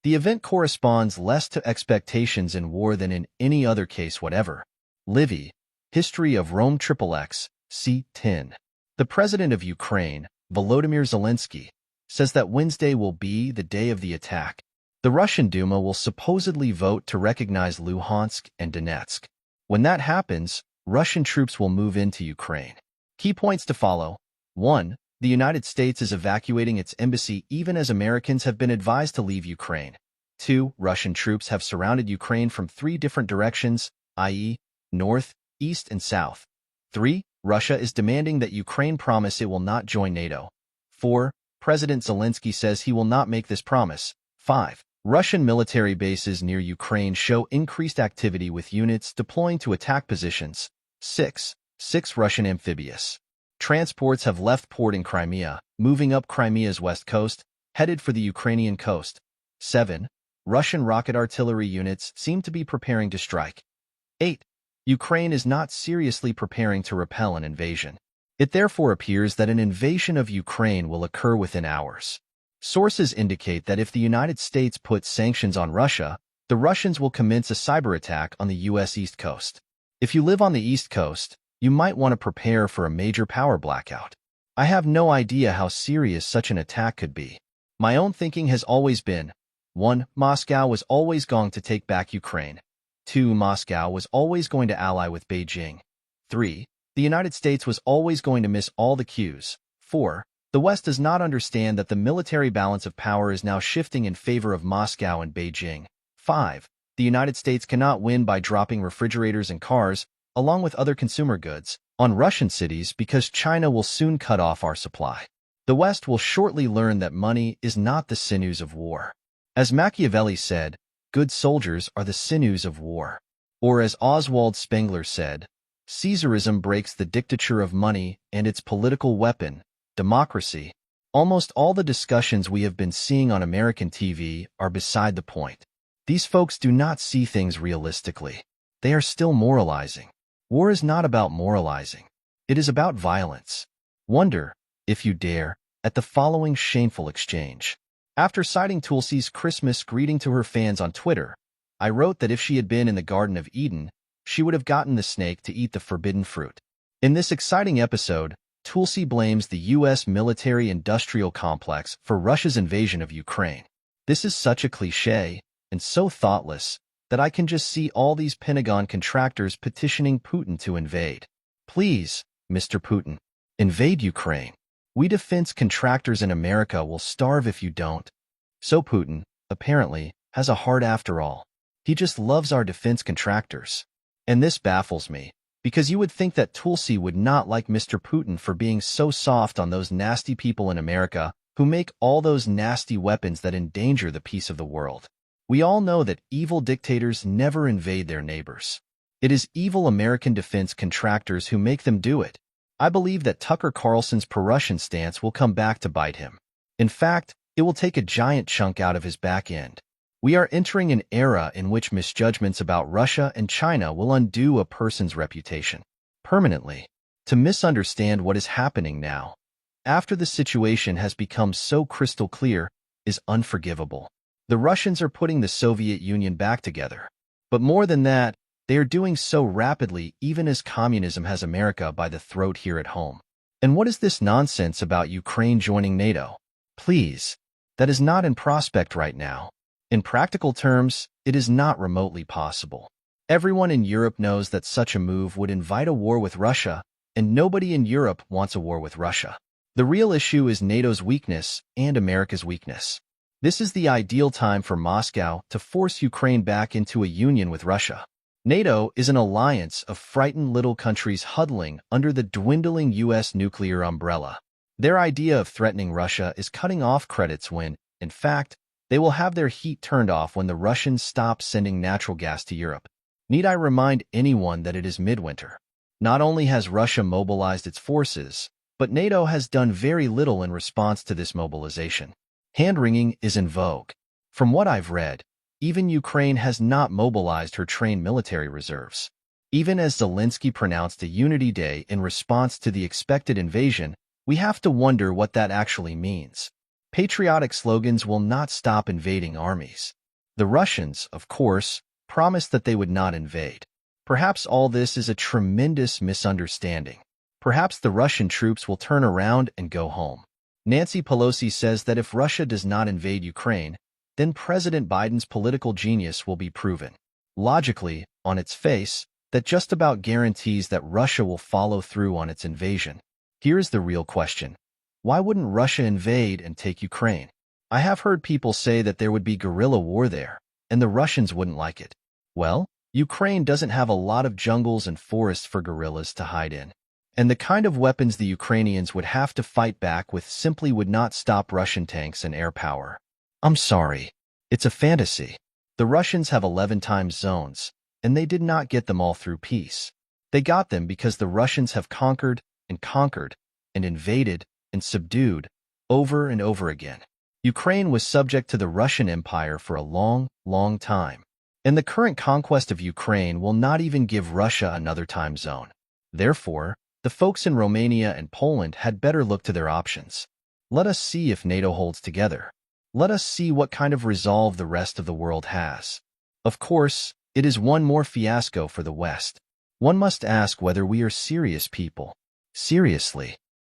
The event corresponds less to expectations in war than in any other case whatever. Livy, History of Rome XXX, c. 10. The president of Ukraine, Volodymyr Zelensky, says that Wednesday will be the day of the attack. The Russian Duma will supposedly vote to recognize Luhansk and Donetsk. When that happens, Russian troops will move into Ukraine. Key points to follow. 1. The United States is evacuating its embassy even as Americans have been advised to leave Ukraine. 2. Russian troops have surrounded Ukraine from 3 different directions, i.e., north, east, and south. 3. Russia is demanding that Ukraine promise it will not join NATO. 4. President Zelensky says he will not make this promise. 5. Russian military bases near Ukraine show increased activity with units deploying to attack positions. 6. Russian amphibious transports have left port in Crimea, moving up Crimea's west coast, headed for the Ukrainian coast. 7. Russian rocket artillery units seem to be preparing to strike. 8. Ukraine is not seriously preparing to repel an invasion. It therefore appears that an invasion of Ukraine will occur within hours. Sources indicate that if the United States puts sanctions on Russia, the Russians will commence a cyber attack on the U.S. East Coast. If you live on the East Coast, you might want to prepare for a major power blackout. I have no idea how serious such an attack could be. My own thinking has always been, 1. Moscow was always going to take back Ukraine. 2. Moscow was always going to ally with Beijing. 3. The United States was always going to miss all the cues. 4. The West does not understand that the military balance of power is now shifting in favor of Moscow and Beijing. 5. The United States cannot win by dropping refrigerators and cars, along with other consumer goods, on Russian cities because China will soon cut off our supply. The West will shortly learn that money is not the sinews of war. As Machiavelli said, good soldiers are the sinews of war. Or as Oswald Spengler said, Caesarism breaks the dictature of money and its political weapon, democracy. Almost all the discussions we have been seeing on American TV are beside the point. These folks do not see things realistically. They are still moralizing. War is not about moralizing. It is about violence. Wonder, if you dare, at the following shameful exchange. After citing Tulsi's Christmas greeting to her fans on Twitter, I wrote that if she had been in the Garden of Eden, she would have gotten the snake to eat the forbidden fruit. In this exciting episode, Tulsi blames the U.S. military-industrial complex for Russia's invasion of Ukraine. This is such a cliché and so thoughtless that I can just see all these Pentagon contractors petitioning Putin to invade. Please, Mr. Putin, invade Ukraine. We defense contractors in America will starve if you don't. So Putin, apparently, has a heart after all. He just loves our defense contractors. And this baffles me, because you would think that Tulsi would not like Mr. Putin for being so soft on those nasty people in America who make all those nasty weapons that endanger the peace of the world. We all know that evil dictators never invade their neighbors. It is evil American defense contractors who make them do it. I believe that Tucker Carlson's pro-Russian stance will come back to bite him. In fact, it will take a giant chunk out of his back end. We are entering an era in which misjudgments about Russia and China will undo a person's reputation permanently. To misunderstand what is happening now, after the situation has become so crystal clear, is unforgivable. The Russians are putting the Soviet Union back together. But more than that, they are doing so rapidly even as communism has America by the throat here at home. And what is this nonsense about Ukraine joining NATO? Please, that is not in prospect right now. In practical terms, it is not remotely possible. Everyone in Europe knows that such a move would invite a war with Russia, and nobody in Europe wants a war with Russia. The real issue is NATO's weakness and America's weakness. This is the ideal time for Moscow to force Ukraine back into a union with Russia. NATO is an alliance of frightened little countries huddling under the dwindling U.S. nuclear umbrella. Their idea of threatening Russia is cutting off credits when, in fact, they will have their heat turned off when the Russians stop sending natural gas to Europe. Need I remind anyone that it is midwinter? Not only has Russia mobilized its forces, but NATO has done very little in response to this mobilization. Hand-wringing is in vogue. From what I've read, even Ukraine has not mobilized her trained military reserves. Even as Zelensky pronounced a Unity Day in response to the expected invasion, we have to wonder what that actually means. Patriotic slogans will not stop invading armies. The Russians, of course, promised that they would not invade. Perhaps all this is a tremendous misunderstanding. Perhaps the Russian troops will turn around and go home. Nancy Pelosi says that if Russia does not invade Ukraine, then President Biden's political genius will be proven. Logically, on its face, that just about guarantees that Russia will follow through on its invasion. Here's the real question. Why wouldn't Russia invade and take Ukraine? I have heard people say that there would be guerrilla war there, and the Russians wouldn't like it. Well, Ukraine doesn't have a lot of jungles and forests for guerrillas to hide in. And the kind of weapons the Ukrainians would have to fight back with simply would not stop Russian tanks and air power. I'm sorry. It's a fantasy. The Russians have 11 time zones, and they did not get them all through peace. They got them because the Russians have conquered and invaded and subdued over and over again. Ukraine was subject to the Russian Empire for a long, long time. And the current conquest of Ukraine will not even give Russia another time zone. Therefore, the folks in Romania and Poland had better look to their options. Let us see if NATO holds together. Let us see what kind of resolve the rest of the world has. Of course, it is one more fiasco for the West. One must ask whether we are serious people. Seriously.